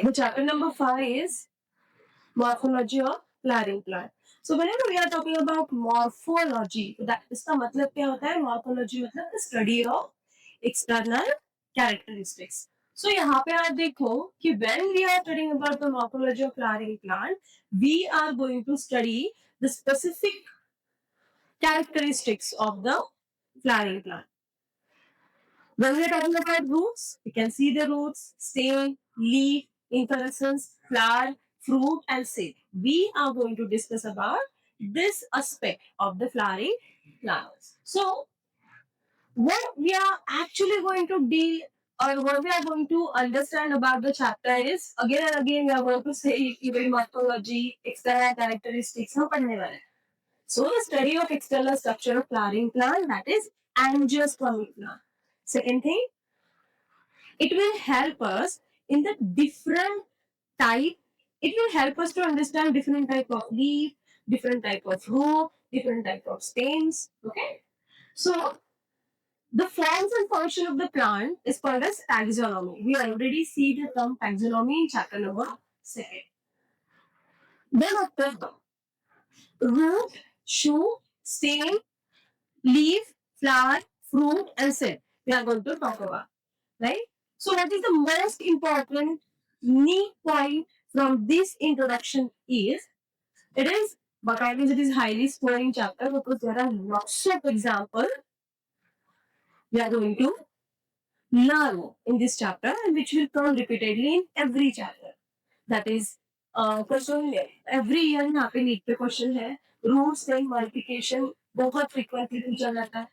The chapter number 5 is morphology of flowering plant. So whenever we are talking about morphology, that इसका मतलब क्या होता है? Morphology मतलब the study of external characteristics. So यहाँ पे आप देखो कि when we are studying about the morphology of flowering plant, we are going to study the specific characteristics of the flowering plant. When we are talking about roots, we can see the roots, stem, leaf, inflorescence, flower, fruit, and seed. We are going to discuss about this aspect of the flowering plants. So, what we are actually going to deal or what we are going to understand about the chapter is again and again we are going to say even morphology, external characteristics. हम पढ़ने वाले हैं. So, the study of external structure of flowering plant, that is angiospermic plant. Second thing, it will help us in the different type. It will help us to understand different type of leaf, different type of root, different type of stems. Okay. So the forms and function of the plant is called as taxonomy. We already see the term taxonomy in chapter number 2. Then after root, shoot, stem, leaf, flower, fruit, and seed. We are going to talk about, right? So what is the most important neat point from this introduction is it is botany. It is highly scoring chapter because there are lots of examples we are going to learn in this chapter and which will come repeatedly in every chapter. That is question every year यहाँ पे NEET पे question है root से multiplication बहुत frequently पूछा जाता है.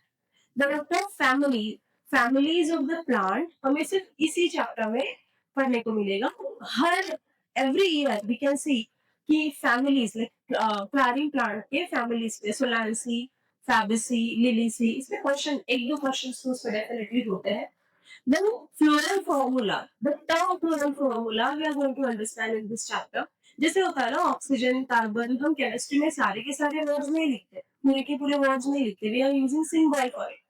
The family families of the plant हमें सिर्फ इसी चैप्टर में पढ़ने को मिलेगा. हर every year we can see कि families flowering plant के families पे सोलांसी, फैबेसी, लिलीसी इसमें क्वेश्चन एक दो क्वेश्चन तो उसमें डेफिनेटली होते हैं. Then floral formula, the term floral formula we are going to understand in this chapter. जैसे होता है ना ऑक्सीजन कार्बन हम केमिस्ट्री में सारे के सारे वर्ड्स नहीं लिखते पूरे के पूरे वर्ड्स नहीं लिखते we are using symbol for it.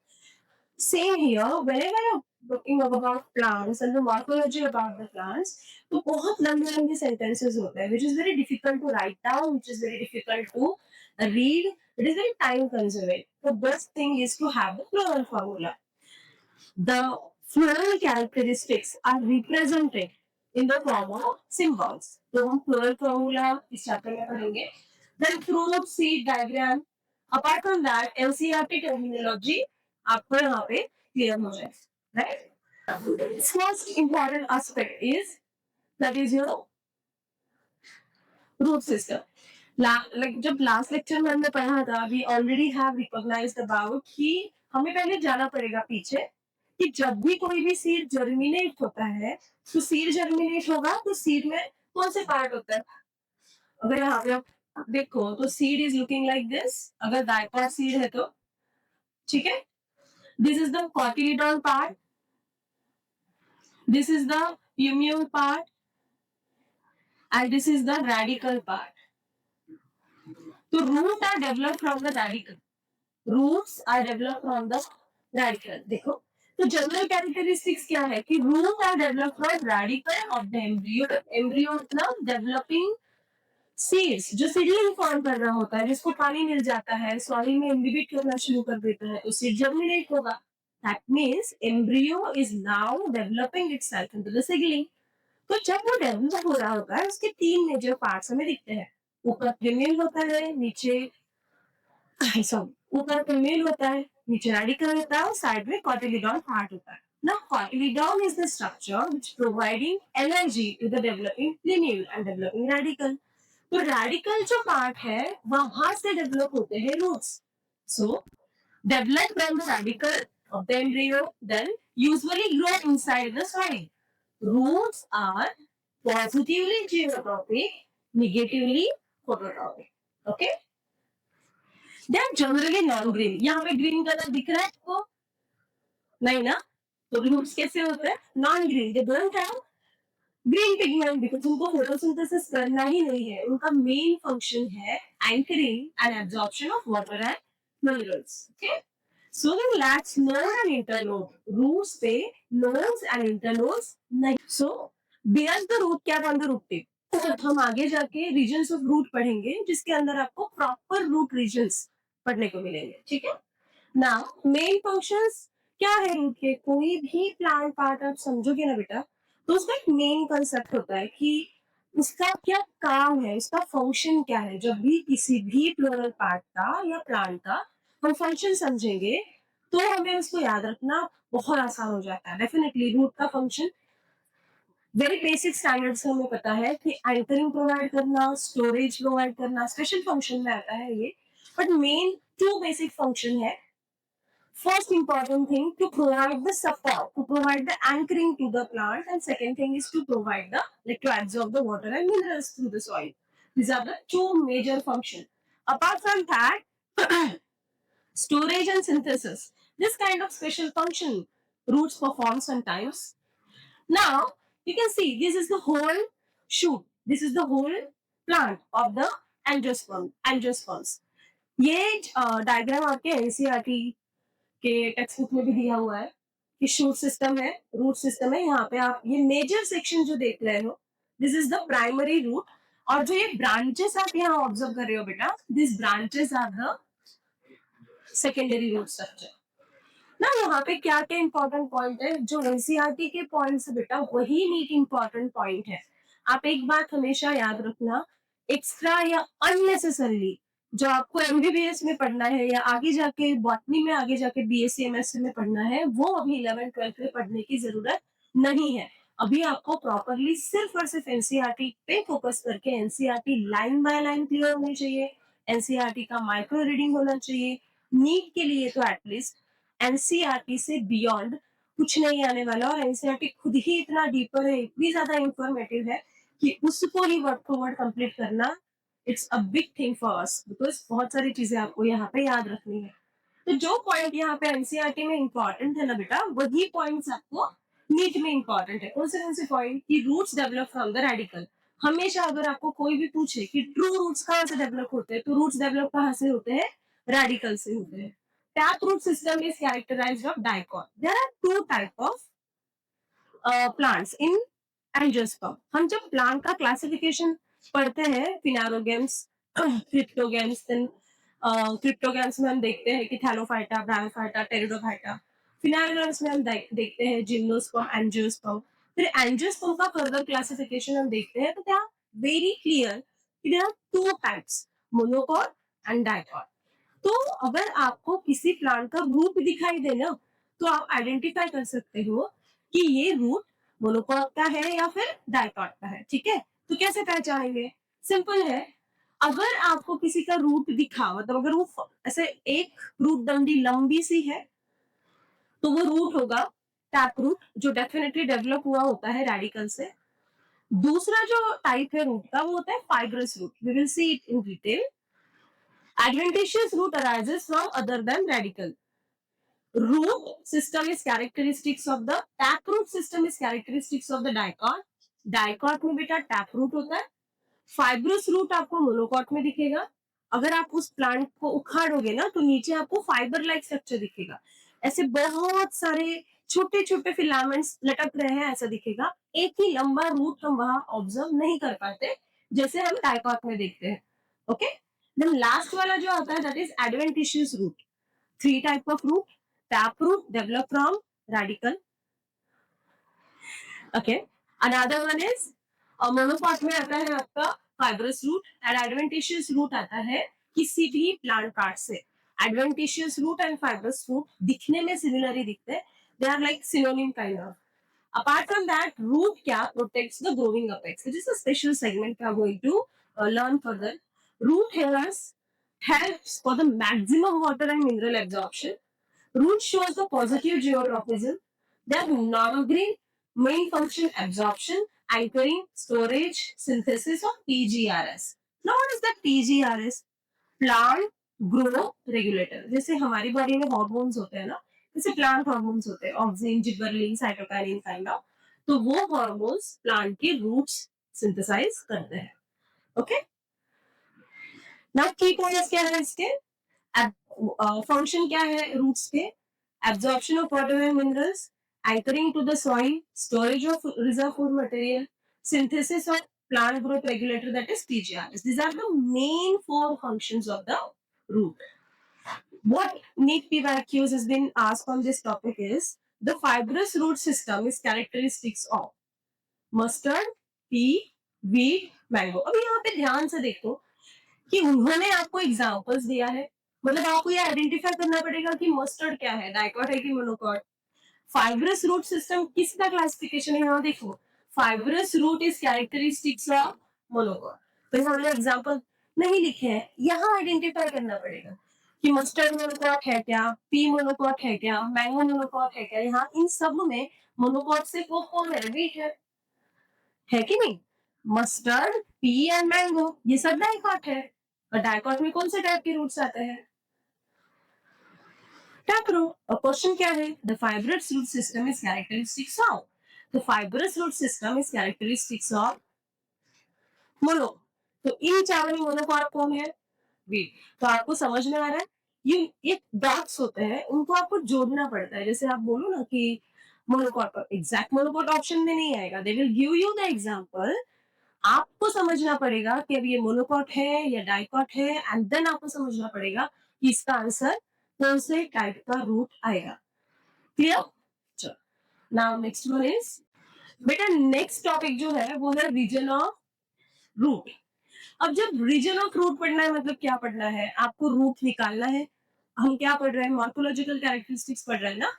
Same here whenever you're talking about plants and the morphology about the plants तो बहुत लंबे लंबे sentences होते हैं which is very difficult to write down, which is very difficult to read, it is very time consuming. The best thing is to have the floral formula. The floral characteristics are represented in the form of symbols. तो हम floral formula इस chapter में पढ़ेंगे. Then fruit seed diagram. Apart from that, NCERT terminology आपको यहाँ पे clear हो जाए, right? First important aspect is that is your root system. Like जब last lecture में हमने पढ़ा था, we already have recognized about कि हमें पहले जाना पड़ेगा पीछे कि जब भी कोई भी सीड जर्मिनेट होता है तो सीड जर्मिनेट होगा तो सीड में कौन से पार्ट होता है. अगर यहाँ पे आप देखो तो seed is looking like this. अगर डायपॉड सीड है तो ठीक है. This is the cotyledon part, this is the plumule part and this is the radicle part. तो root are develop from the radicle. Roots are develop from the radicle. देखो तो general characteristics क्या है कि root are develop from radicle of the embryo. Embryo मतलब developing seeds जो seedling form कर रहा होता है जिसको पानी मिल जाता है सॉइल में इम्बिबिट करना शुरू कर देता है तो सीड जर्मिनेट होगा. That means embryo is now developing itself into the seedling. तो जब वो डेवलप हो रहा होता है उसके तीन मेजर पार्ट्स हमें दिखते हैं. ऊपर प्रीमेल होता है, नीचे ऊपर प्रीमेल होता है, नीचे रेडिकल होता है, साइड में कॉटिलीडॉन पार्ट होता है. Now cotyledon is the structure which providing energy to the developing plumule and developing radicle. तो रेडिकल जो पार्ट है वहां से डेवलप होते हैं roots. So develop from the radicle of the embryo then usually grow inside the soil. Roots are positively geotropic, negatively phototropic. Okay, they are generally non green. यहाँ पे green colour दिख रहा है आपको? नहीं ना. तो रूट्स कैसे होते हैं? Non green. They don't have green pigment because उनको फोटोसिंथेसिस करना ही नहीं है. उनका मेन फंक्शन है anchoring and absorption of water and minerals. Okay, so they lacks node and internode. Roots पे नोड्स एंड इंटरनोड्स नहीं. सो बियॉन्ड द रूट क्या ऑन द रूट टिप, हम आगे जाके रीजन्स ऑफ रूट पढ़ेंगे जिसके अंदर आपको प्रॉपर रूट रीजन्स पढ़ने को मिलेंगे, ठीक है। नाउ मेन फंक्शंस क्या है रूट के, कोई भी प्लांट पार्ट आप समझोगे ना बेटा, तो उसका एक मेन कंसेप्ट होता है कि उसका क्या काम है, उसका फंक्शन क्या है। जब भी किसी भी फ्लोरल पार्ट का या प्लांट का हम फंक्शन समझेंगे तो हमें उसको याद रखना बहुत आसान हो जाता है। डेफिनेटली रूट का फंक्शन वेरी बेसिक स्टैंडर्ड से हमें पता है कि एंकरिंग प्रोवाइड करना, स्टोरेज प्रोवाइड करना स्पेशल फंक्शन में आता है ये। But main two basic function है। First important thing, to provide the support, to provide the anchoring to the plant, and second thing is to provide the, like, to absorb the water and minerals through the soil. These are the two major functions. Apart from that, storage and synthesis. This kind of special function roots perform sometimes. Now you can see this is the whole shoot. This is the whole plant of the angiosperm. Angiosperms. ये diagram आपके NCERT के text book में भी दिया हुआ है कि shoot system है, रूट सिस्टम है। यहाँ पे आप ये मेजर सेक्शन जो देख रहे हो, this is the primary root. और जो ये ब्रांचेस आप यहाँ ऑब्जर्व कर रहे हो बेटा, this branches are the secondary root structure ना। यहाँ पे क्या क्या इंपॉर्टेंट पॉइंट है, जो एनसीईआरटी के पॉइंट है बेटा वही नीट इंपॉर्टेंट पॉइंट है। आप एक बात हमेशा याद रखना, एक्स्ट्रा या अननेसेसरली जो आपको एमबीबीएस में पढ़ना है या आगे जाके बॉटनी में, आगे जाके बीएससी एमएससी में पढ़ना है, वो अभी 11th 12th में पढ़ने की जरूरत नहीं है। अभी आपको प्रॉपरली सिर्फ और सिर्फ एनसीईआरटी पे फोकस करके NCERT line by line clear होनी चाहिए, एनसीईआरटी का माइक्रो रीडिंग होना चाहिए। नीट के लिए तो एटलीस्ट एनसीईआरटी से बियॉन्ड कुछ नहीं आने वाला, और एनसीईआरटी खुद ही इतना डीपर है, इतनी ज्यादा इंफॉर्मेटिव है कि उसको ही वर्ड टू वर्ड कंप्लीट करना it's a big thing for us, because बहुत सारी चीजें आपको यहाँ पे याद रखनी है। तो जो पॉइंट यहाँ पे एनसीईआरटी में इंपॉर्टेंट है ना बेटा, वही पॉइंट्स आपको नीट में इंपॉर्टेंट है। कौन से पॉइंट की roots develop from the radicle. हमेशा अगर आपको कोई भी पूछे कि ट्रू रूट्स कहाँ से डेवलप होते हैं, तो रूट्स डेवलप कहाँ से होते हैं, रेडिकल से होते हैं। Taproot system is characterized of dicot. There are two type of plants in angiosperm. हम जब प्लांट का क्लासिफिकेशन पढ़ते हैं, फिनारोगेम्स, क्रिप्टोगेम्स, देन क्रिप्टोगेम्स में हम देखते हैं कि थैलोफाइटा, ब्रायोफाइटा, टेरिडोफाइटा। फिनारोगेम्स में हम देखते हैं जिम्नोस्पर्म, एंजियोस्पर्म। फिर एंजियोस्पर्म का फर्दर क्लासिफिकेशन हम देखते हैं, तो क्या वेरी क्लियर कि there are two types, monocot and dicot. तो अगर आपको किसी प्लांट का रूट दिखाई दे ना, तो आप आइडेंटिफाई कर सकते हो कि ये रूट मोनोकॉट का है या फिर डाइकॉट का है, ठीक है। तो कैसे पहचानेंगे, सिंपल है। अगर आपको किसी का रूट दिखा, मतलब अगर वो ऐसे एक रूट डंडी लंबी सी है, तो वो रूट होगा टैप रूट, जो डेफिनेटली डेवलप हुआ होता है रेडिकल से। दूसरा जो टाइप है रूट का, वो होता है fibrous root. We will see it in detail. Adventitious root arises from other than radical. Root system is characteristics of the taproot system is characteristics of the dicot. Dicot में बेटा taproot होता है। Fibrous root आपको monocot में दिखेगा। अगर आप उस प्लांट को उखाड़ोगे ना, तो नीचे आपको फाइबर लाइक स्ट्रक्चर दिखेगा। ऐसे बहुत सारे छोटे छोटे फिलामेंट्स लटक रहे हैं, ऐसा दिखेगा। एक ही लंबा रूट हम वहां ऑब्जर्व नहीं कर पाते, जैसे हम डाइकॉट में देखते हैं। ओके, देन लास्ट वाला जो आता है, that is adventitious root. Three type of root, tap root develop from radicle. Okay, another one is monocot में आता है आपका fibrous root, and adventitious root आता है किसी भी प्लांट पार्ट से। Adventitious root and fibrous root दिखने में सिमिलर ही दिखते हैं, they are like synonym kind of. Apart from that, root क्या protects the growing apex, which is a special segment we are going to learn further. Root hairs helps for the maximum water and mineral absorption. Root shows the positive geotropism. They are normal green, main function absorption, anchoring, storage, synthesis of TGRS. Now what is the TGRS? Plant growth regulator. जैसे हमारी body में hormones होते हैं ना, जैसे plant hormones होते हैं, auxin, gibberellin, cytokinin kind of. तो वो हॉर्मोन्स प्लांट के रूट्स सिंथेसाइज करते हैं। ओके, नाउ की पॉइंट्स क्या है इसके, फंक्शन क्या है रूट्स के, absorption of water and minerals, anchoring to the soil, storage of reserve food material, synthesis of plant growth regulator, that is PGRs. These are the main four functions of the root. What Nick PYQs has been asked on this topic is the fibrous root system is characteristics of mustard, pea, wheat, mango. अब यहाँ पे ध्यान से देखो कि उन्होंने आपको examples दिया है, मतलब आपको ये आइडेंटिफाई करना पड़ेगा कि मस्टर्ड क्या है, डाइकॉट है कि मोनोकॉट. फाइब्रस रूट सिस्टम किसका क्लासिफिकेशन है यहाँ देखो. Fibrous root is characteristics of monocot. तो हमने एग्जांपल नहीं लिखे हैं, यहाँ आइडेंटिफाई करना पड़ेगा कि मस्टर्ड मोनोकॉट है क्या, पी मोनोकॉट है क्या, मैंगो मोनोकॉट है क्या. यहाँ इन सब में मोनोकॉट से वो कौन है, वीट है कि नहीं. मस्टर्ड, पी एंड मैंगो ये सब डाइकॉट है. और डाइकॉट में कौन से टाइप के रूट्स आते हैं, टैपरो. और क्वेश्चन क्या है, the fibrous root system is characteristics of. The fibrous root system is characteristics of mono. तो इन चारों में मोनोकॉट कौन है, वीट. तो आपको समझ में आ रहा है, ये डॉट्स होते हैं, उनको आपको जोड़ना पड़ता है. जैसे आप बोलो ना कि मोनोकॉट, एग्जैक्ट मोनोकॉट ऑप्शन में नहीं आएगा, they will give you the example. आपको समझना पड़ेगा कि अब ये मोनोकॉट है या डाइकॉट है, एंड देन आपको समझना पड़ेगा कि इसका आंसर कौन से टाइप का रूट आएगा. क्लियर. चलो, नाउ नेक्स्ट वन इज, बेटा नेक्स्ट टॉपिक जो है वो है रीजन ऑफ रूट. अब जब रीजन ऑफ रूट पढ़ना है मतलब क्या पढ़ना है, आपको रूट निकालना है. हम क्या पढ़ रहे हैं, मॉर्फोलॉजिकल कैरेक्टरिस्टिक्स पढ़ रहे हैं ना.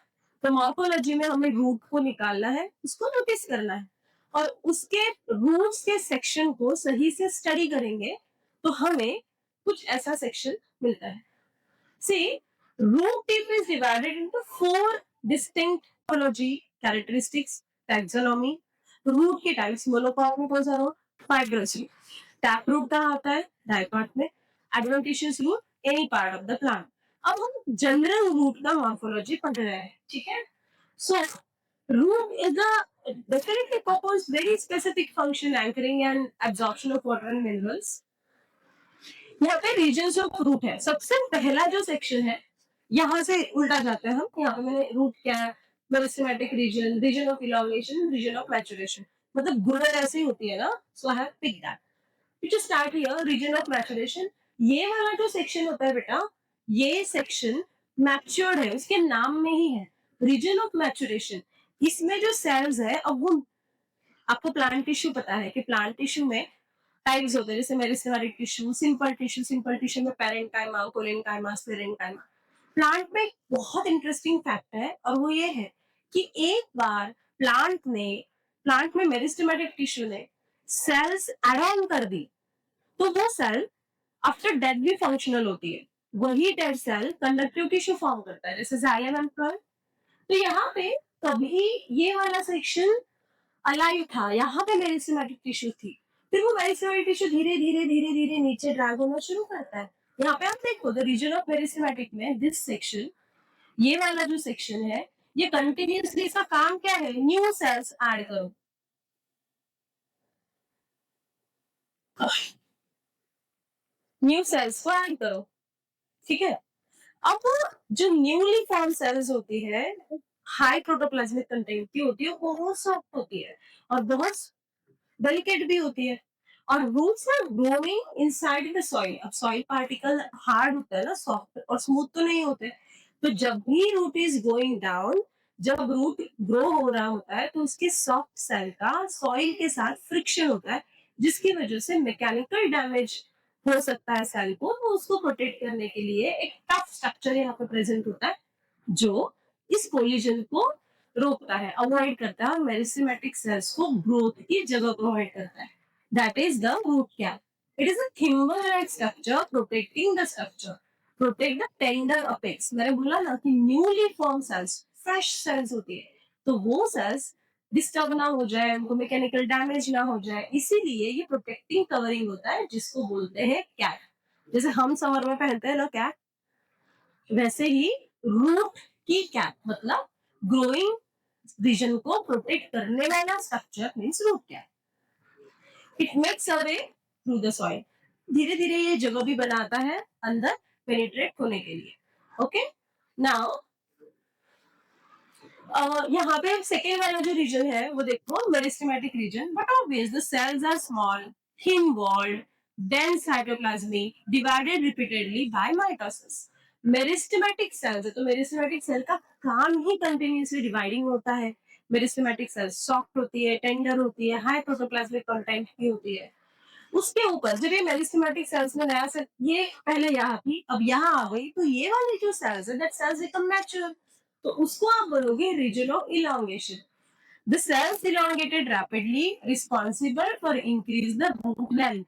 तो मॉर्फोलॉजी में हमें रूट को निकालना है, उसको नोटिस करना है, और उसके रूट्स के सेक्शन को सही से स्टडी करेंगे तो हमें कुछ ऐसा सेक्शन मिलता है. See, root tip is divided into 4 distinct morphology characteristics. Taxonomy, root के टाइप्स, मोनोकॉट में कौन सा root, fibrous root. Tap root कहाँ आता है, डाइकॉट में. Adventitious root, any part of the plant. अब हम जनरल रूट का मॉर्फोलॉजी पढ़ रहे हैं, ठीक है. सो root is a definitely performs very specific function anchoring and absorption of water and minerals. यहाँ पे रीजन्स ऑफ रूट है. सबसे पहला जो सेक्शन है, यहाँ से उल्टा जाते हैं हम. यहाँ पे मैंने रूट क्या है, meristematic region, region of elongation, region of maturation, मतलब ग्रोथ ऐसे ही होती है ना. So I have pick that. To start here, region of maturation. ये वाला जो सेक्शन होता है बेटा, ये सेक्शन मैच्योर्ड है, उसके नाम में ही है रीजन ऑफ मैचुरेशन. इसमें जो सेल्स है, अब वो आपको प्लांट टिश्यू पता है कि प्लांट टिश्यू में टाइप्स होते हैं, जैसे meristematic tissue, simple tissue. Simple tissue में पेरेंकाइमा, कोलेनकाइमा, स्पेरेंकाइमा. प्लांट में बहुत इंटरेस्टिंग फैक्ट है, और वो ये है कि एक बार प्लांट में मेरिस्टेमेटिक टिश्यू ने सेल्स एड ऑन कर दी, तो वो सेल आफ्टर डेथ भी फंक्शनल होती है. वही dead cell conductive tissue form करता है, जैसे जाइलम एंड फ्लोएम. तो यहाँ पे कभी ये वाला सेक्शन अलाइव था, यहाँ पे मेरिस्टेमेटिक टिश्यू थी. फिर वो मेरिस्टेमेटिक टिश्यू धीरे धीरे धीरे धीरे नीचे ड्रैग होना शुरू करता है. यहाँ पे आप देखो, द रीजन ऑफ मेरिस्टेमेटिक में दिस सेक्शन, ये वाला जो सेक्शन है, ये कंटिन्यूअसली, इसका काम क्या है, न्यू सेल्स ऐड करो. न्यू सेल्स को ऐड करो, ठीक है. अब जो न्यूली फॉर्म सेल्स होती है, हाई प्रोटोप्लाज्मिक कंटेंट की होती है, बहुत सॉफ्ट होती है और बहुत डेलिकेट भी होती है. और roots are growing inside the soil. अब सॉइल पार्टिकल हार्ड होता है ना, सॉफ्ट और स्मूथ तो नहीं होते. तो जब भी रूट इज गोइंग डाउन, जब रूट ग्रो हो रहा होता है, तो उसके सॉफ्ट सेल का सॉइल के साथ फ्रिक्शन होता है, जिसकी वजह से मैकेनिकल डैमेज हो सकता है सेल को. तो उसको प्रोटेक्ट करने के लिए एक टफ स्ट्रक्चर यहाँ पे प्रेजेंट होता है, जो इस कोलिजन को रोकता है, अवॉइड करता है, मेरिस्टेमेटिक सेल्स को ग्रोथ की जगह प्रोवाइड करता है. That is the root cap. It is a thimble like structure protecting the structure, protect the tender apex. मैंने बोला ना कि newly form cells, fresh cells होती है, तो वो सेल्स डिस्टर्ब ना हो जाए, उनको मैकेनिकल डैमेज ना हो जाए, इसीलिए ये प्रोटेक्टिंग कवरिंग होता है, जिसको बोलते हैं कैप. जैसे हम समर में पहनते हैं ना कैप, वैसे ही रूट की कैप मतलब ग्रोइंग रीजन को प्रोटेक्ट करने वाला structure means root cap. It makes a way through the soil. धीरे धीरे ये जगह भी बनाता है अंदर पेनिट्रेट होने के लिए. ओके, नाउ यहाँ पे सेकेंड वाला जो रीजन है वो देखो meristematic region, but obvious the cells are small, thin walled, dense cytoplasmic, divided repeatedly by mitosis. Meristematic cells है तो मेरिस्टेमेटिक सेल का काम ही कंटिन्यूसली डिवाइडिंग होता है. मेरिस्टेमेटिक सेल सॉफ्ट होती है, टेंडर होती है, हाई प्रोटोप्लाज्मिक कंटेंट की होती है. उसके ऊपर जब ये मेरिस्टेमेटिक सेल्स में नया सेल, ये पहले यहाँ थी अब यहाँ आ गई, तो ये वाली जो सेल्स है दैट सेल्स बिकम मैच्योर, तो उसको आप बोलोगे region of elongation. The cells elongated rapidly responsible for increase the root length.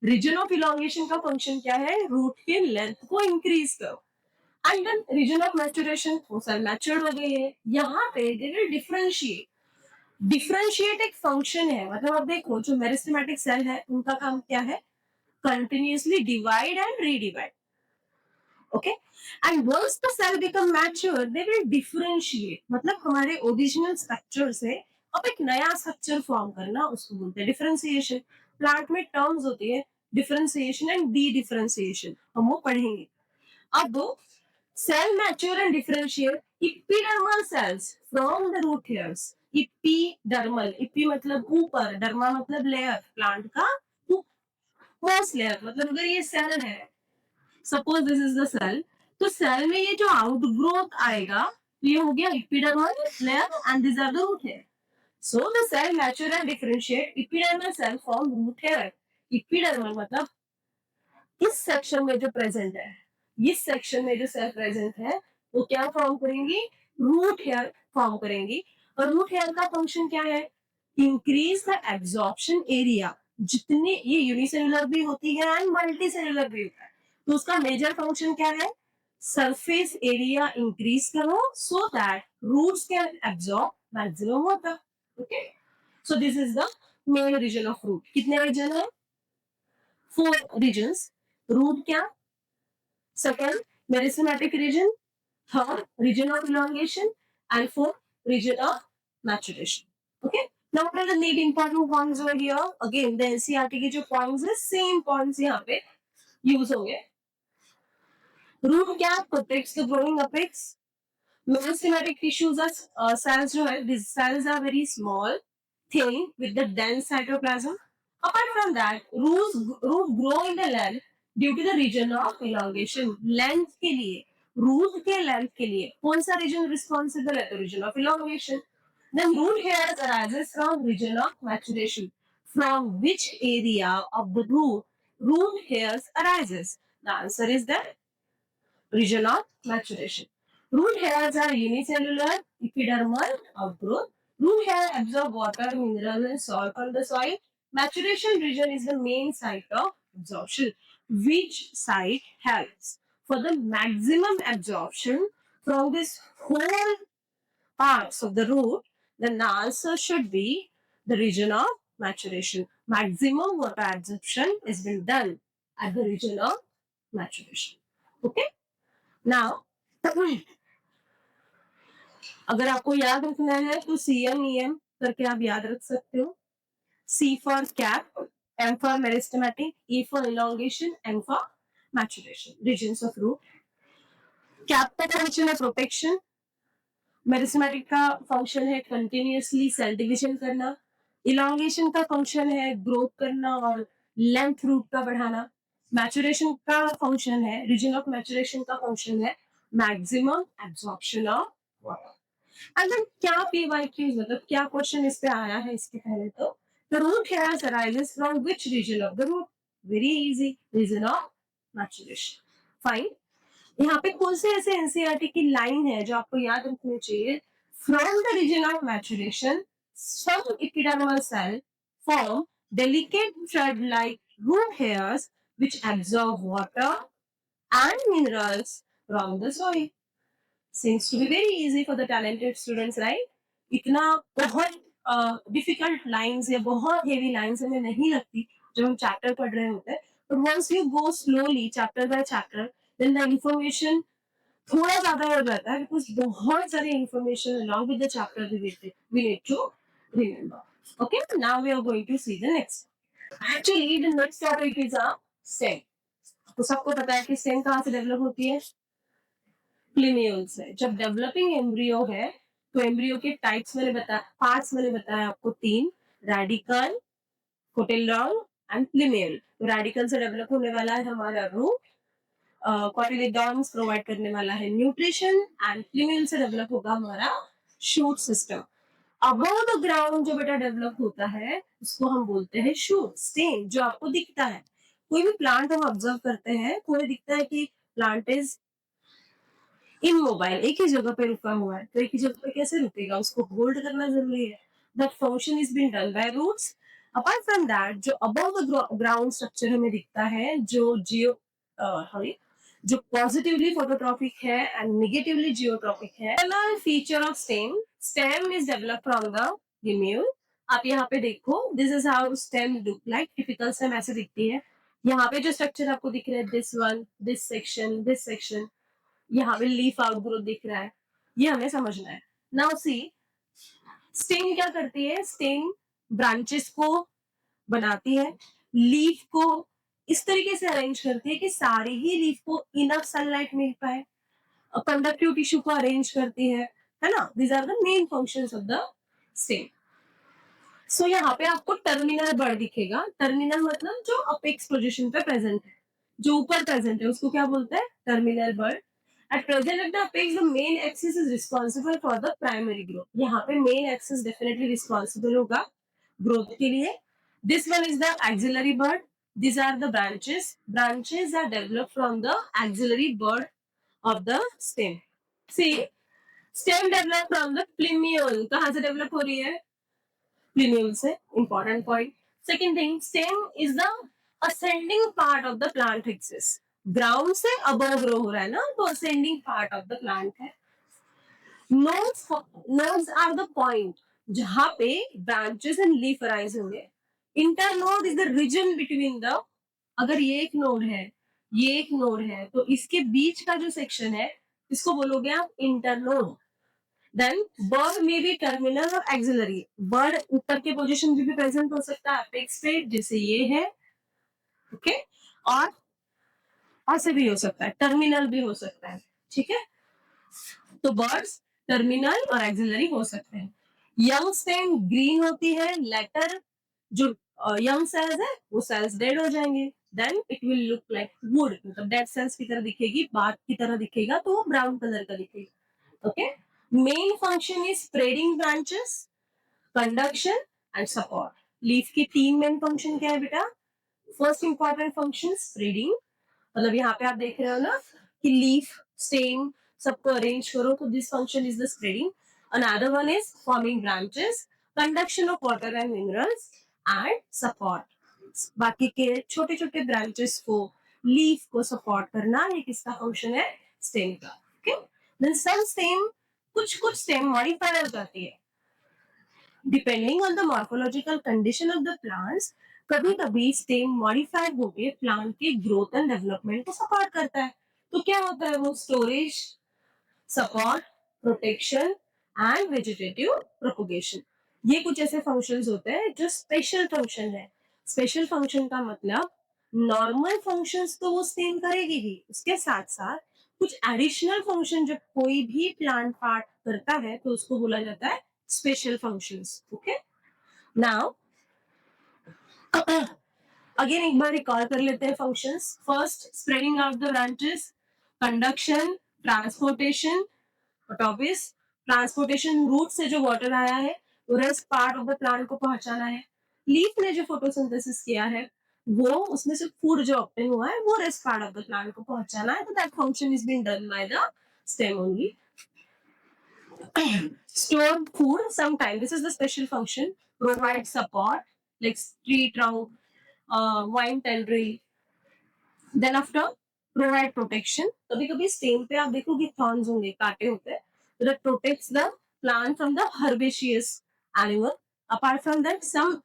Region of elongation का फंक्शन क्या है? रूट के लेंथ को इंक्रीज करो. And then region of maturation, वो सेल मैच्योर्ड हो गई है. यहाँ पे दे विल डिफरेंशिएट. डिफरेंशिएट एक फंक्शन है, मतलब अब देखो जो मेरिस्टेमेटिक सेल है उनका काम क्या है? Continuously divide and redivide. Okay, and once the cell become mature they will differentiate, मतलब हमारे ओरिजिनल स्ट्रक्चर से अब एक नया स्ट्रक्चर फॉर्म करना, उसको बोलते हैं डिफरेंशिएशन. प्लांट में टर्म्स होती है डिफरेंशिएशन एंड डी डिफरेंशिएशन, हम वो पढ़ेंगे. अब दो cell mature and differentiate epidermal cells from the root hairs. epidermal, epi मतलब ऊपर, derma मतलब लेयर, प्लांट का मोस्ट लेयर, मतलब अगर ये सेल है, suppose this is the cell, तो सेल में ये जो आउटग्रोथ आएगा तो ये हो गया epidermal layer and these are the root hair. So the cell mature and differentiate epidermal cell from root hair. epidermal मतलब इस सेक्शन में जो प्रेजेंट है, इस सेक्शन में जो सेल प्रेजेंट है वो क्या फॉर्म करेंगी? रूट हेयर फॉर्म करेंगी. और रूट हेयर का फंक्शन क्या है? Increase the absorption area. जितने ये यूनिसेलुलर भी होती है एंड मल्टी सेलुलर भी होता है, तो उसका मेजर फंक्शन क्या है? सरफेस एरिया इंक्रीज करो so that roots can absorb maximum water. Okay, so this is the main region of root. कितने रीजन है? 4 रीजन्स. रूट क्या? Second, meristematic region. Third, region of elongation. And fourth, region of maturation. Okay. Now, what are the main important points over here? Again, the NCERT के जो points है, same points यहाँ पे use होंगे. Root क्या? Protects the growing apex. Meristematic tissues are cells जो है, these cells are very small, thin with the dense cytoplasm. Apart from that, root grow in the length due to the region of elongation. Length के लिए, root के length के लिए कौन सा region responsible है? तो region of elongation. Then root hairs arises from region of maturation. From which area of the root hairs arises? The answer is the region of maturation. Root hairs are unicellular, epidermal outgrowth. Root hair absorb water, mineral and salt from the soil. Maturation region is the main site of absorption. Which site helps for the maximum absorption from this whole parts of the root? Then the answer should be the region of maturation. Maximum water absorption is been done at the region of maturation. Okay? Now, अगर आपको याद रखना है तो CMEM करके आप याद रख सकते हो. C for cap, M for meristematic, E for elongation, M for maturation. Regions of root. Cap का फंक्शन है प्रोटेक्शन, मेरिस्टेमेटिक का फंक्शन है कंटिन्यूअसली सेल डिवीजन करना, इलॉन्गेशन का फंक्शन है ग्रोथ करना और लेंथ रूट का बढ़ाना, मैचुरेशन का फंक्शन है, रीजन ऑफ मैचुरेशन का फंक्शन है मैक्सिमम एब्जॉर्प्शन ऑफ वाटर. अगर क्या PYQs मतलब क्या क्वेश्चन इस पे आया है इसके पहले, तो the root hairs arises from which region of the root? Very easy, region of maturation. Fine. यहाँ पे कौन से ऐसे NCERT की लाइन है जो आपको याद रखनी चाहिए? From the region of maturation, some epidermal cell form delicate thread-like root hairs which absorb water and minerals from the soil. Seems to be very easy for the talented students, right? इतना बहुत difficult lines या बहुत heavy lines हमें नहीं लगती जब हम chapter पढ़ रहे होते हैं. But once you go slowly chapter by chapter, then the information थोड़ा ज्यादा हो जाता है बिकॉज बहुत सारी information along with the chapter we need to remember. Okay, now we are going to see the next. Actually, the next topic is a stem. तो सबको पता है कि stem कहाँ से डेवलप होती है? प्लीन्यूल से. जब डेवलपिंग एम्ब्रियो है तो एम्ब्रियो के टाइप्स मैंने बताया, पार्ट्स मैंने बताया आपको 3, रेडिकल, कोटिल्डॉन एंड प्लिमेल। तो रेडिकल से डेवलप होने वाला है हमारा रूट, कोटिलेडॉन्स प्रोवाइड करने वाला है न्यूट्रिशन एंड प्लिमेल से डेवलप होगा हमारा shoot system. Above the ground जो बेटा डेवलप होता है उसको हम बोलते हैं शूट स्टेम, जो आपको दिखता है। कोई भी प्लांट हम ऑब्जर्व करते हैं, कोई दिखता है कि प्लांट इज इमोबाइल, एक ही जगह पे रुका हुआ है, तो एक ही जगह पे कैसे रुकेगा, उसको होल्ड करना जरूरी है। That function is been done by roots. Apart from that, जो अबव द ग्राउंड स्ट्रक्चर हमें दिखता है, जो जो पॉजिटिवली फोटोट्रॉपिक है एंड नेगेटिवली जियोट्रॉपिक है। Feature of stem, stem is develop from the plumule. आप यहाँ पे देखो, this is how stem look like. Typical stem ऐसे दिखती है। यहाँ पे जो स्ट्रक्चर आपको दिख रहा है, दिस वन, दिस सेक्शन, यहाँ पे लीफ आउटग्रोथ दिख रहा है, ये हमें समझना है। नाउ सी, स्टेम क्या करती है, स्टेम ब्रांचेस को बनाती है, लीफ को इस तरीके से अरेंज करती है कि सारी ही लीफ को इनफ सनलाइट मिल पाए, कंडक्टिव टिश्यू को अरेंज करती है ना। These are the main functions of the stem. So यहाँ पे आपको टर्मिनल बर्ड दिखेगा। टर्मिनल मतलब जो अपेक्स पोजीशन पे प्रेजेंट है, जो ऊपर प्रेजेंट है, उसको क्या बोलते हैं, terminal bud. At present at the apex, the main axis is responsible for the primary growth. यहाँ पे main axis definitely responsible होगा growth के लिए. This one is the axillary bud. These are the branches. Branches are developed from the axillary bud of the stem. See, stem developed from the plumule. कहाँ से develop हो रही है? Plumule से. Important point. Second thing, stem is the ascending part of the plant axis. Ground से above grow हो रहा है ना, तो ascending part of the plant है। नोड्स आर द पॉइंट जहां पे ब्रांचेस एंड लीफ अराइज होंगे। Internode is the region between the, अगर ये एक नोड है, ये एक नोड है, तो इसके बीच का जो सेक्शन है, इसको बोलोगे आप इंटरनोड। देन बर्ड में भी टर्मिनल और एक्सिलरी। बर्ड ऊपर के पोजीशन भी प्रेजेंट हो सकता है अपेक्स पे, जैसे ये है, ओके, और ऐसे भी हो सकता है, टर्मिनल भी हो सकता है, ठीक है। तो बर्ड्स टर्मिनल और एक्सिलरी हो सकते हैं। यंग स्टेम ग्रीन होती है, लेटर जो यंग सेल्स है वो सेल्स डेड हो जाएंगे, then it will look like wood, मतलब डेड सेल्स की तरह दिखेगी, बार्क की तरह दिखेगा, तो वो ब्राउन कलर का दिखेगा, okay. Main function is spreading branches, conduction and support. Leaf की 3 मेन फंक्शन क्या है बेटा? फर्स्ट इंपॉर्टेंट फंक्शन स्प्रेडिंग, मतलब यहाँ पे आप देख रहे हो ना कि लीफ स्टेम सबको अरेंज करो, तो this function is the spreading. Another one is forming branches, conduction of water and minerals and support. बाकी के छोटे छोटे ब्रांचेस को, लीफ को सपोर्ट करना, ये किसका फंक्शन है? स्टेम का, ओके। देन सम स्टेम, कुछ स्टेम मॉडिफाई हो जाती है depending on the morphological condition of the plants. कभी कभी स्टेम मॉडिफाइड होकर प्लांट के ग्रोथ एंड डेवलपमेंट को सपोर्ट करता है। तो क्या होता है वो? Storage, support, protection and vegetative propagation. ये कुछ ऐसे फंक्शंस होते हैं जो स्पेशल फंक्शन है। स्पेशल फंक्शन का मतलब नॉर्मल फंक्शंस तो वो स्टेम करेगी ही, उसके साथ साथ कुछ एडिशनल फंक्शन जब कोई भी प्लांट पार्ट करता है तो उसको बोला जाता है special functions, okay. Now again एक बार रिकॉल कर लेते हैं functions. First, spreading out the branches, conduction, transportation, ऑटोबिस, ट्रांसपोर्टेशन रूट से जो वाटर आया है वो rest part of the plant को पहुंचाना है। लीफ ने जो फोटोसिंथेसिस किया है वो, उसमें से फूड जो ऑब्टेन हुआ है वो rest part of the plant को पहुंचाना है, तो that function is being done by the stem only. Store food sometime, this is the special function. Provide support like tree trunk, vine tendril. Then after, provide protection. कभी कभी stem पे आप देखोगे thorns होंगे, कांटे होते हैं, so that protects the plant from the herbaceous animal. Apart from that, some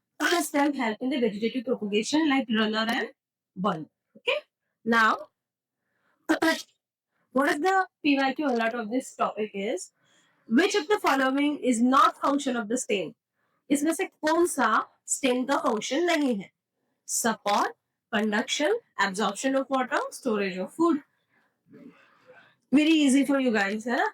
stems help in the vegetative propagation like runner and bun, okay. Now what is the PYQ alert of this topic is, which of the following is not function of the stem? इसमें से कौन सा stem का function नहीं है? Support, conduction, absorption of water, storage of food. Very easy for you guys, है ना।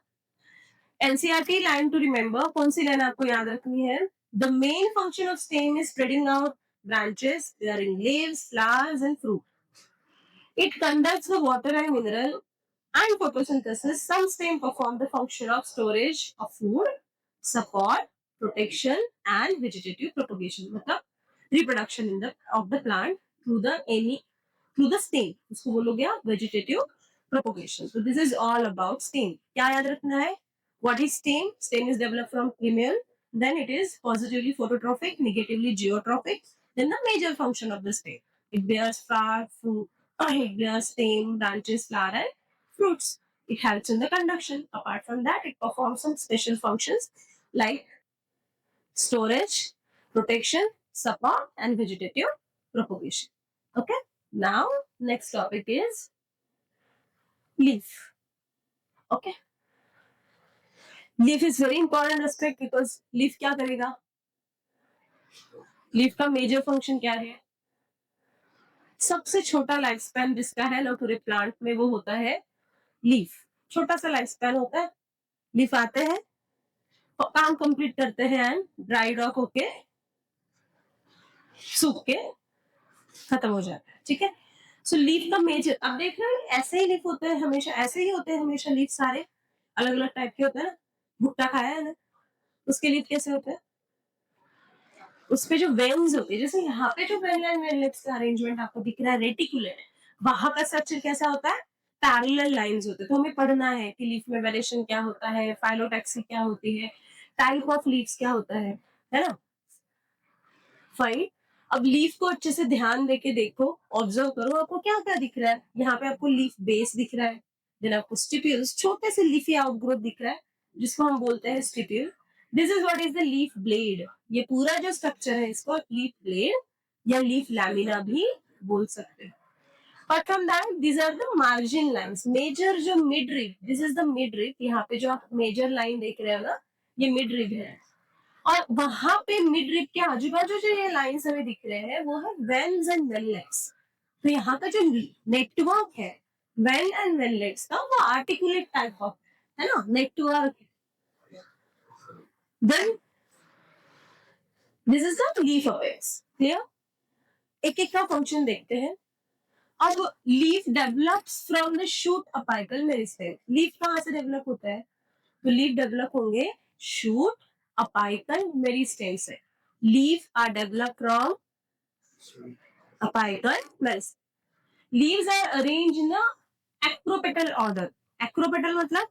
NCERT line to remember, कौन सी लाइन आपको याद रखनी है? The main function of stem is spreading out branches bearing leaves, flowers, and fruit. It conducts the water and mineral and photosynthesis. Some stem perform the function of storage of food, support, protection, and vegetative propagation. मतलब reproduction in the of the plant through the stem. उसको बोलोगे आप vegetative propagation. So this is all about stem. क्या याद रखना है? What is stem? Stem is developed from female. Then it is positively phototrophic, negatively geotrophic. Then the major function of the stem. It bears flower, fruit, it bears stem, branches, flower, and fruits. It helps in the conduction. Apart from that, it performs some special functions like storage, protection, support, and vegetative propagation. Okay. Now, next topic is leaf. Okay. Leaf is very important aspect because leaf क्या करेगा? Leaf का major function क्या है? सबसे छोटा life span जिसका है ना पूरे प्लांट में वो होता है लीफ. छोटा सा लाइफ स्पैन होता है. लीफ आते हैं, काम कंप्लीट करते हैं एंड ड्राई रॉक होके सूख के खत्म हो जाता है. ठीक है. सो लीफ का मेजर, अब देख रहे हैं ऐसे ही लीफ होते हैं हमेशा, ऐसे ही होते हैं हमेशा लीफ, सारे अलग अलग टाइप के होते हैं ना. भुट्टा खाया है ना, उसके लीफ कैसे होते हैं? उसपे जो वेन्स होते हैं, जैसे यहाँ पे जो वेन एंड वेनलेट्स का अरेंजमेंट आपको दिख रहा है रेटिकुलर, वहां का स्ट्रक्चर कैसा होता है? पैरेलल लाइंस होते हैं. तो हमें पढ़ना है कि लीफ में वेरिएशन क्या होता है, फाइलोटैक्सी क्या होती है, टाइप ऑफ लीव्स क्या होता है ना. फाइन. अब लीफ को अच्छे से ध्यान देके देखो, ऑब्जर्व करो, आपको क्या क्या दिख रहा है. यहाँ पे आपको लीफ बेस दिख रहा है, देन आपको स्टिप्यूल्स, छोटे से लीफी आउटग्रोथ दिख रहा है जिसको हम बोलते हैं stipule. This is what is the leaf blade. ये पूरा जो स्ट्रक्चर है इसको लीफ ब्लेड या लीफ लैमिना भी बोल सकते हैं. Apart from that, these are the margin lines. Major जो mid rib, this is the mid rib. यहाँ पे जो आप मेजर लाइन देख रहे हो ना, ये मिड रिब है. और वहां पे मिड रिब के आजू बाजू जो ये लाइंस हमें दिख रहे हैं वो है वेन्स एंड वेनलेट्स. तो यहाँ का जो नेटवर्क है वेन एंड वेनलेट्स का, वो आर्टिकुलेट टाइप ऑफ है ना network. Then this is the leaf apex. Clear. एक एक का फंक्शन देखते हैं. अब leaf develops from the shoot apical meristem. Leaf कहाँ से डेवलप होता है? तो लीफ डेवलप होंगे शूट अपाइकल मेरिस्टेम से. Leaf are develop from apical meristem. Leaves are arranged in a acropetal order. Acropetal मतलब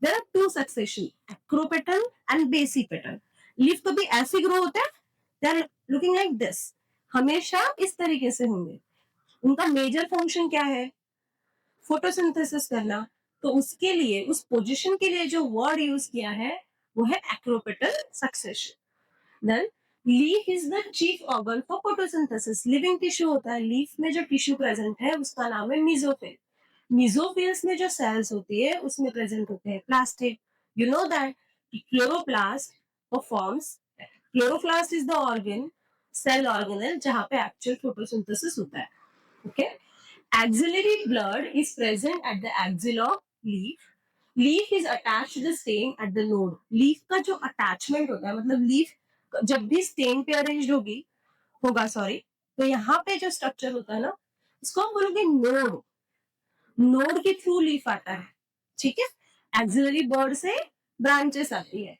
there are two succession, acropetal and basipetal. Leaf कभी ऐसे ग्रो होता है, they are looking like this. हमेशा इस तरीके से होंगे. उनका मेजर फंक्शन क्या है? फोटोसिंथेसिस करना. तो उसके लिए, उस पोजीशन के लिए जो वर्ड यूज किया है वो है acropetal succession. Then leaf is the chief organ for photosynthesis. Living tissue होता है. लीफ में जो टिश्यू प्रेजेंट है उसका नाम है मीजोफिल. मीजोफिल्स में जो सेल्स होती है उसमें प्रेजेंट होते हैं plastid. You know that chloroplast performs, chloroplast is the organ, cell organelle जहां पे एक्चुअल फोटोसिंथेसिस होता है. Okay. Axillary bud is present at the axil of leaf. Leaf is attached to the stem at the node. Leaf का जो attachment होता है, मतलब leaf जब भी स्टेम पे अरेंज होगा सॉरी, तो यहाँ पे जो स्ट्रक्चर होता है ना उसको हम बोलोगे नोड. नोड के थ्रू लीफ आता है. ठीक है. एक्सिलरी बर्ड से ब्रांचेस आती है.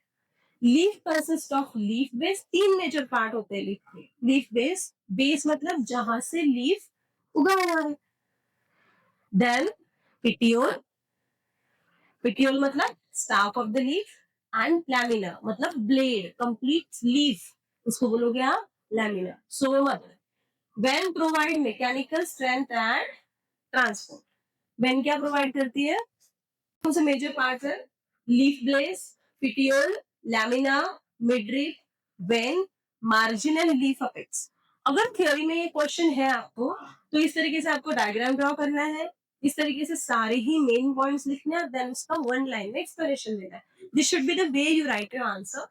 Leaf consist of leaf base. तीन मेजर पार्ट होते हैं लीफ के. लीफ बेस, बेस मतलब जहां से लीफ उगा हुआ है. देन पिटियोल, पिटियोल मतलब stalk of the leaf. And lamina मतलब ब्लेड, कंप्लीट लीफ, उसको बोलोगे आप लैमिना. सो मतलब vein provide mechanical strength and transport. Vein क्या प्रोवाइड करती है? कौन से मेजर पार्ट है? Leaf blade, petiole, lamina, midrib, vein, margin and leaf apex. अगर थ्योरी में ये क्वेश्चन है आपको, तो इस तरीके से आपको डायग्राम ड्रॉ करना है, इस तरीके से सारे ही मेन पॉइंट्स लिखने हैं, देन उसका वन लाइन में एक्सप्लेनेशन देना है. This should be the way you right your answer.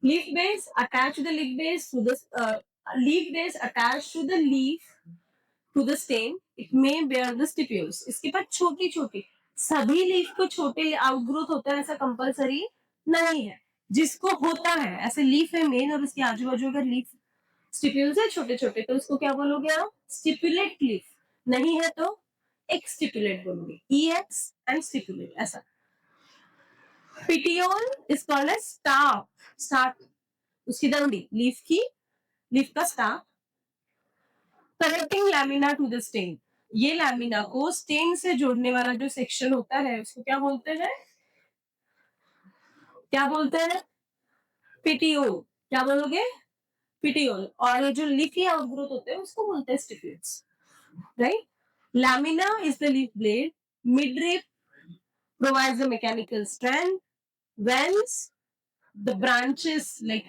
Leaf base attached to the leaf base to the leaf base attached to the leaf to the stem. It may bear the stipules. इसके पास छोटी छोटी सभी leaf को छोटे outgrowth होता है ऐसा compulsory नहीं है, जिसको होता है ऐसे लीफ है मेन और उसके आजू बाजू अगर लीफ स्टिप्यूल्स है छोटे छोटे तो उसको क्या बोलोगे आप? Stipulate leaf. नहीं है तो एक स्टिपुलेट बोलोगे, EX एंड स्टिपुलेट ऐसा। Petiole is called as staff. Staff उसकी डंडी, लीफ का staff. Connecting lamina to the stem, ये लैमिना को स्टेन से जोड़ने वाला जो सेक्शन होता है उसको क्या बोलते हैं? क्या बोलते हैं? पिटियोल। क्या बोलोगे? पिटियोल। और ये जो लीफी आउटग्रोथ होते हैं उसको बोलते हैं stipules, right? Lamina is the leaf blade. Midrib provides the mechanical strength. Veins, the branches, like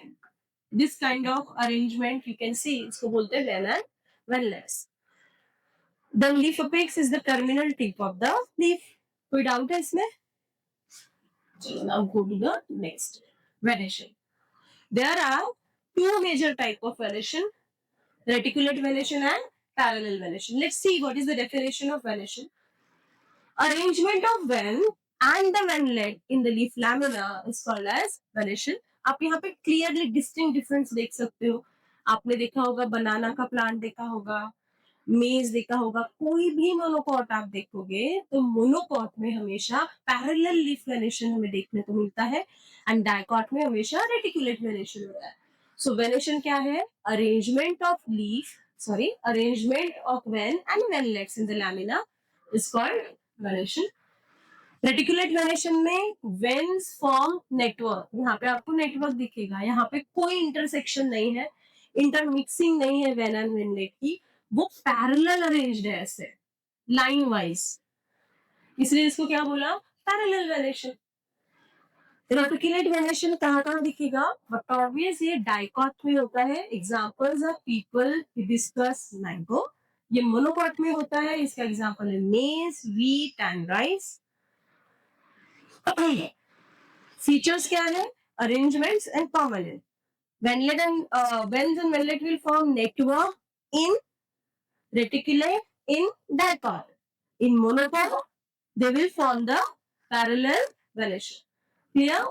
this kind of arrangement you can see, इसको बोलते हैं vein and venlets. The leaf apex is the terminal tip of the leaf. कोई doubt है इसमें? चलो now go to the next venation. There are two major type of venation: reticulate venation and parallel venation. Let's see what is the definition of venation. Arrangement of vein and the venlet in the leaf lamina is called as venation. आप यहाँ पे clearly distinct difference देख सकते हो। आपने देखा होगा बनाना का प्लांट, देखा होगा मेज, देखा होगा कोई भी मोनोकॉट आप देखोगे तो मोनोकॉट में हमेशा पैरेलल लीफ वेनेशन हमें देखने को मिलता है एंड डाइकॉट में हमेशा रेटिकुलेट वेनेशन होता है। सो वेनेशन क्या है? Arrangement of leaf, sorry, arrangement of when and veinlets in the lamina is called venation. Reticulate venation में वेन्स फॉर्म नेटवर्क, यहाँ पे आपको नेटवर्क दिखेगा, यहाँ पे कोई इंटरसेक्शन नहीं है, इंटरमिक्सिंग नहीं है वेन एंड वेनलेट की, वो पैरेलल अरेंज्ड है ऐसे लाइन वाइज, इसलिए इसको क्या बोला? Parallel venation. रेटिकुलेट वेनेशन कहाँ कहाँ दिखेगा? बट ऑब्वियस ये डाइकॉट में होता है। Examples are peepal, hibiscus, mango. ये मोनोकॉट में होता है, इसका एग्जांपल है मेज, व्हीट एंड राइस। फीचर्स क्या है? Arrangements and permanent. Venlet and veins and venlet will form network in reticulate, in dipole. In monopole, they will form the parallel venation. Clear?